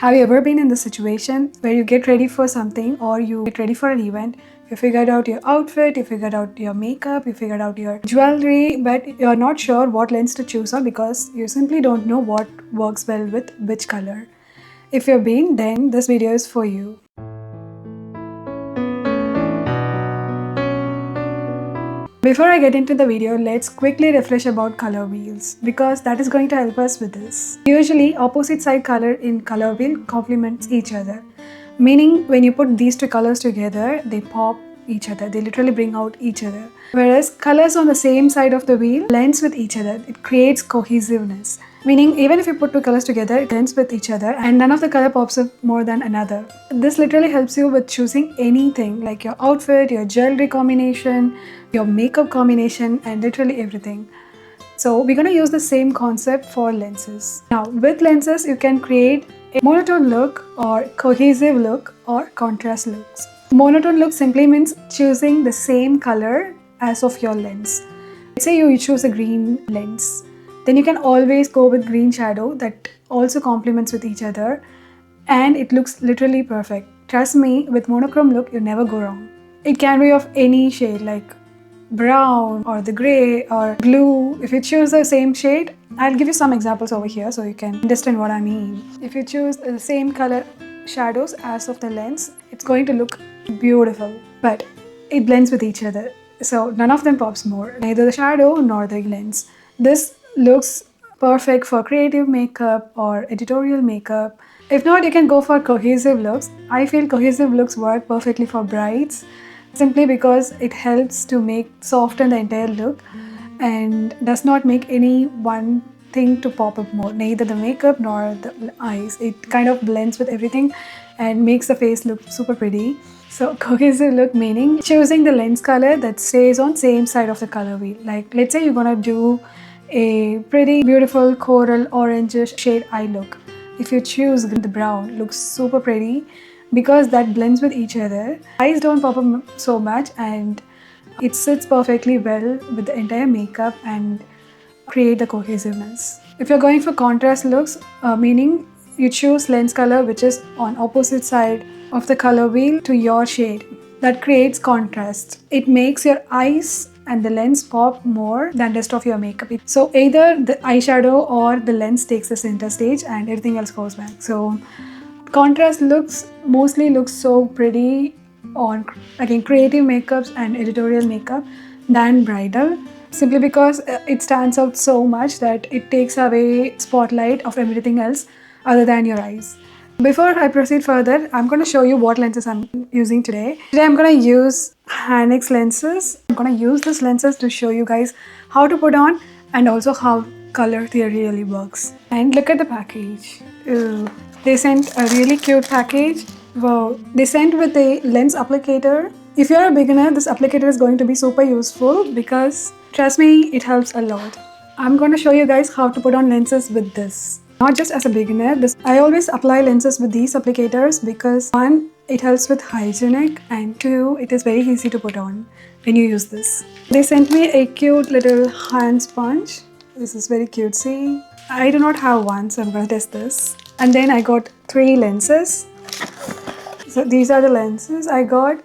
Have you ever been in the situation where you get ready for something or you get ready for an event? You figured out your outfit, you figured out your makeup, you figured out your jewelry, but you're not sure what lens to choose on because you simply don't know what works well with which color. If you've been, then this video is for you. Before I get into the video, let's quickly refresh about color wheels because that is going to help us with this. Usually, opposite side color in color wheel complements each other. Meaning, when you put these two colors together, they pop each other. They literally bring out each other. Whereas colors on the same side of the wheel blends with each other. It creates cohesiveness. Meaning, even if you put two colors together, it blends with each other and none of the color pops up more than another. This literally helps you with choosing anything like your outfit, your jewelry combination, your makeup combination, and literally everything. So we're going to use the same concept for lenses. Now, with lenses, you can create a monotone look or cohesive look or contrast looks. Monotone look simply means choosing the same color as of your lens. Let's say you choose a green lens. Then you can always go with green shadow that also complements with each other and it looks literally perfect. Trust me, with monochrome look, you never go wrong. It can be of any shade like brown or the gray or blue. If you choose the same shade, I'll give you some examples over here so you can understand what I mean. If you choose the same color shadows as of the lens, it's going to look beautiful, but it blends with each other. So none of them pops more, neither the shadow nor the lens. This looks perfect for creative makeup or editorial makeup. If not, you can go for cohesive looks. I feel cohesive looks work perfectly for brides simply because it helps to soften the entire look and does not make any one thing to pop up more, neither the makeup nor the eyes. It kind of blends with everything and makes the face look super pretty. So cohesive look meaning choosing the lens color that stays on same side of the color wheel. Like let's say you're gonna do a pretty beautiful coral orangish shade eye look. If you choose the brown, looks super pretty because that blends with each other. Eyes don't pop up so much and it sits perfectly well with the entire makeup and create the cohesiveness. If you're going for contrast looks, meaning you choose lens color which is on opposite side of the color wheel to your shade. That creates contrast. It makes your eyes and the lens pop more than rest of your makeup. So either the eyeshadow or the lens takes the center stage and everything else goes back. So contrast looks mostly looks so pretty on again creative makeups and editorial makeup than bridal, simply because it stands out so much that it takes away spotlight of everything else other than your eyes. Before I proceed further, I'm going to show you what lenses I'm using today. Today I'm going to use Haniix lenses. I'm going to use these lenses to show you guys how to put on and also how color theory really works. And look at the package. Ew. They sent a really cute package. Wow. They sent with a lens applicator. If you're a beginner, this applicator is going to be super useful because trust me, it helps a lot. I'm going to show you guys how to put on lenses with this. Not just as a beginner, I always apply lenses with these applicators because 1, it helps with hygienic and 2, it is very easy to put on when you use this. They sent me a cute little hand sponge. This is very cutesy. I do not have one, so I'm going to test this. And then I got 3 lenses. So these are the lenses I got.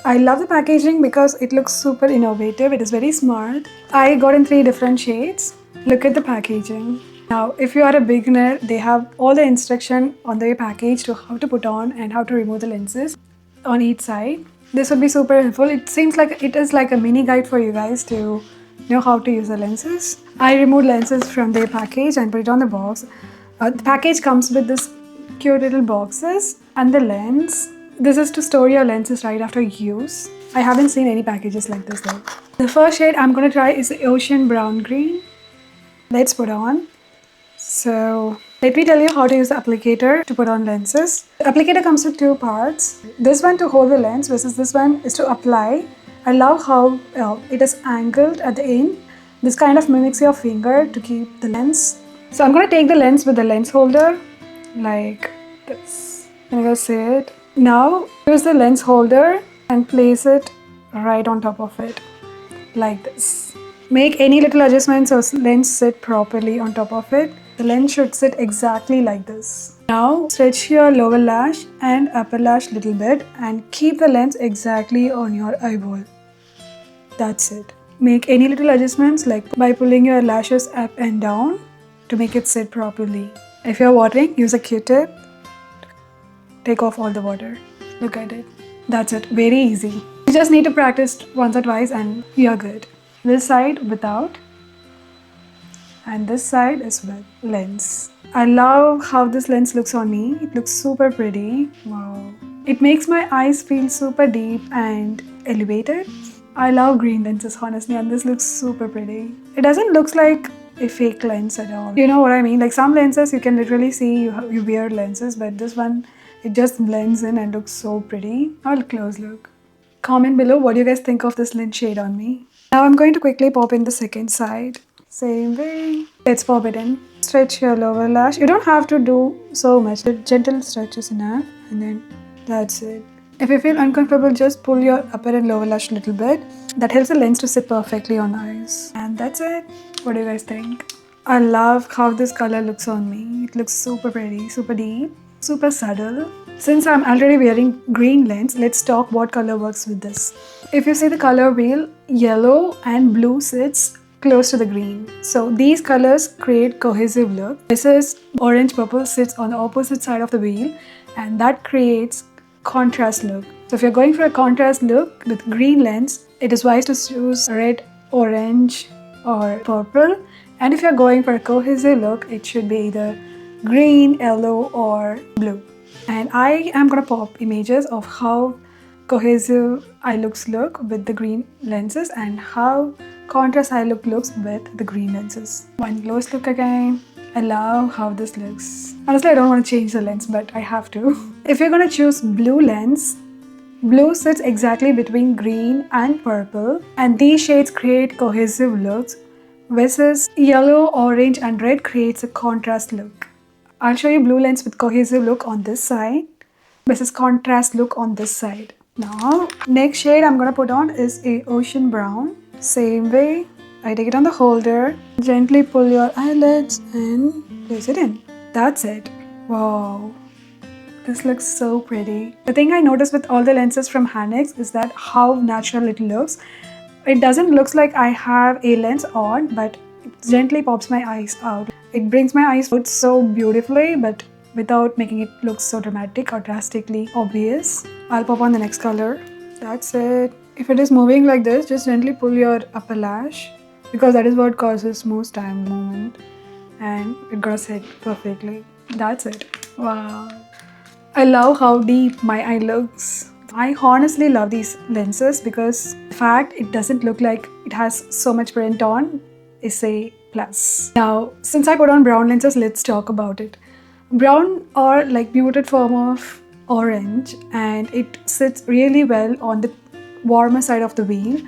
I love the packaging because it looks super innovative. It is very smart. I got in 3 different shades. Look at the packaging. Now, if you are a beginner, they have all the instruction on their package to how to put on and how to remove the lenses on each side. This would be super helpful. It seems like it is like a mini guide for you guys to know how to use the lenses. I removed lenses from their package and put it on the box. The package comes with this cute little boxes and the lens. This is to store your lenses right after use. I haven't seen any packages like this though. The first shade I'm going to try is the ocean brown green. Let's put on. So let me tell you how to use the applicator to put on lenses. The applicator comes with 2 parts. This one to hold the lens versus this one is to apply. I love how it is angled at the end. This kind of mimics your finger to keep the lens. So I'm going to take the lens with the lens holder like this. Can you guys see it? Now use the lens holder and place it right on top of it like this. Make any little adjustments so lens sit properly on top of it. The lens should sit exactly like this. Now stretch your lower lash and upper lash little bit and keep the lens exactly on your eyeball. That's it. Make any little adjustments like by pulling your lashes up and down to make it sit properly. If you're watering, use a Q-tip. Take off all the water. Look at it. That's it. Very easy. You just need to practice once or twice and you're good. This side without and this side is with lens. I love how this lens looks on me. It looks super pretty. Wow. It makes my eyes feel super deep and elevated. I love green lenses honestly, and this looks super pretty. It doesn't look like a fake lens at all. You know what I mean? Like some lenses you can literally see you wear lenses, but this one it just blends in and looks so pretty. I'll close look. Comment below what you guys think of this lens shade on me. Now I'm going to quickly pop in the second side. Same way. Let's pop it in. Stretch your lower lash. You don't have to do so much. The gentle stretch is enough, and then that's it. If you feel uncomfortable, just pull your upper and lower lash a little bit. That helps the lens to sit perfectly on the eyes. And that's it. What do you guys think? I love how this color looks on me. It looks super pretty, super deep, super subtle. Since I'm already wearing green lens, let's talk what color works with this. If you see the color wheel, yellow and blue sits close to the green. So these colors create cohesive look. This is orange purple sits on the opposite side of the wheel, and that creates contrast look. So if you're going for a contrast look with green lens, it is wise to choose red, orange or purple. And if you're going for a cohesive look, it should be either green, yellow or blue. And I am gonna pop images of how cohesive eye looks look with the green lenses and how contrast eye look looks with the green lenses. One close look again. I love how this looks. Honestly, I don't want to change the lens, but I have to. If you're gonna choose blue lens, blue sits exactly between green and purple, and these shades create cohesive looks, versus yellow, orange and red creates a contrast look. I'll show you blue lens with cohesive look on this side versus contrast look on this side. Now, next shade I'm gonna put on is a ocean brown. Same way, I take it on the holder, gently pull your eyelids and place it in. That's it. Wow. This looks so pretty. The thing I noticed with all the lenses from Haniix is that how natural it looks. It doesn't look like I have a lens on, but it gently pops my eyes out. It brings my eyes out so beautifully, but without making it look so dramatic or drastically obvious. I'll pop on the next color. That's it. If it is moving like this, just gently pull your upper lash because that is what causes most time movement, and it gonna sit perfectly. That's it. Wow. I love how deep my eye looks. I honestly love these lenses because the fact it doesn't look like it has so much print on is a plus. Now, since I put on brown lenses, let's talk about it. Brown or like muted form of orange, and it sits really well on the warmer side of the wheel.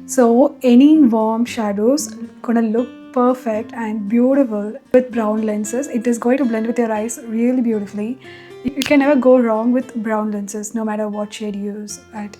So any warm shadows gonna look perfect and beautiful with brown lenses. It is going to blend with your eyes really beautifully. You can never go wrong with brown lenses no matter what shade you use. Right?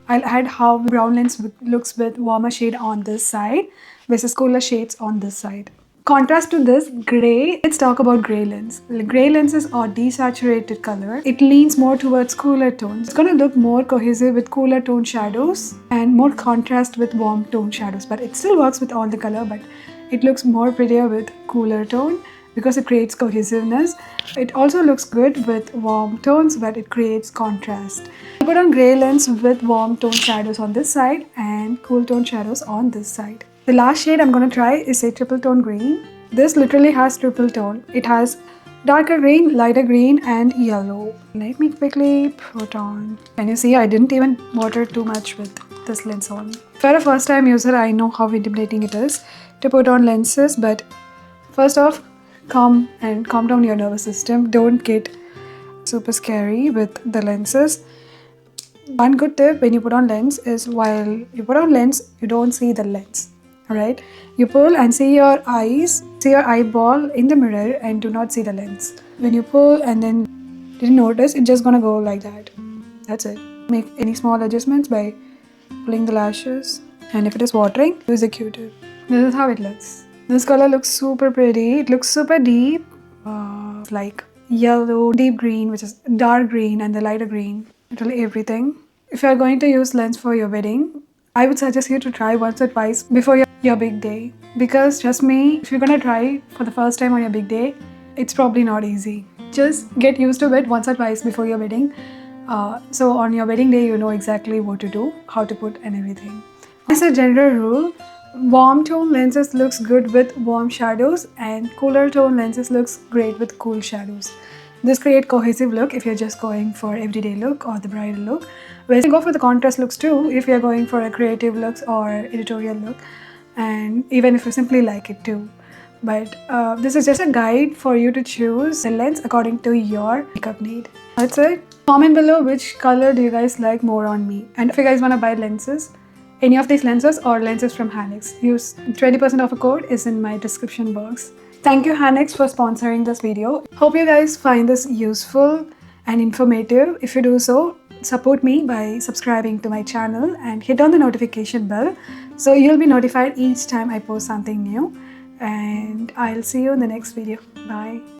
I'll add how brown lens looks with warmer shade on this side versus cooler shades on this side. Contrast to this, grey, let's talk about grey lens. Grey lenses are desaturated color. It leans more towards cooler tones. It's going to look more cohesive with cooler tone shadows and more contrast with warm tone shadows. But it still works with all the color, but it looks more prettier with cooler tone because it creates cohesiveness. It also looks good with warm tones, but it creates contrast. I put on grey lens with warm tone shadows on this side and cool tone shadows on this side. The last shade I'm going to try is a triple tone green. This literally has triple tone. It has darker green, lighter green and yellow. Let me quickly put on. Can you see I didn't even water too much with this lens on. For a first time user, I know how intimidating it is to put on lenses, but first off, calm down your nervous system. Don't get super scary with the lenses. One good tip when you put on lens is while you put on lens, you don't see the lens. Alright, you pull and see your eyes, see your eyeball in the mirror and do not see the lens. When you pull and then didn't notice, it's just gonna go like that. That's it. Make any small adjustments by pulling the lashes, and if it is watering, use a Q-tip. This is how it looks. This color looks super pretty. It looks super deep, like yellow, deep green, which is dark green, and the lighter green. Literally everything. If you are going to use lens for your wedding, I would suggest you to try once or twice before your big day. Because trust me, if you're gonna try for the first time on your big day, it's probably not easy. Just get used to it once or twice before your wedding. So on your wedding day, you know exactly what to do, how to put, and everything. As a general rule, warm tone lenses looks good with warm shadows and cooler tone lenses looks great with cool shadows. This create cohesive look if you're just going for everyday look or the bridal look. Whereas you can go for the contrast looks too if you're going for a creative looks or editorial look, and even if you simply like it too. But this is just a guide for you to choose the lens according to your makeup need. That's it. Comment below which color do you guys like more on me, and if you guys want to buy lenses, any of these lenses or lenses from Haniix, use 20% off a code is in my description box. Thank you Haniix for sponsoring this video. Hope you guys find this useful and informative. If you do so, support me by subscribing to my channel and hit on the notification bell so you'll be notified each time I post something new. And I'll see you in the next video. Bye.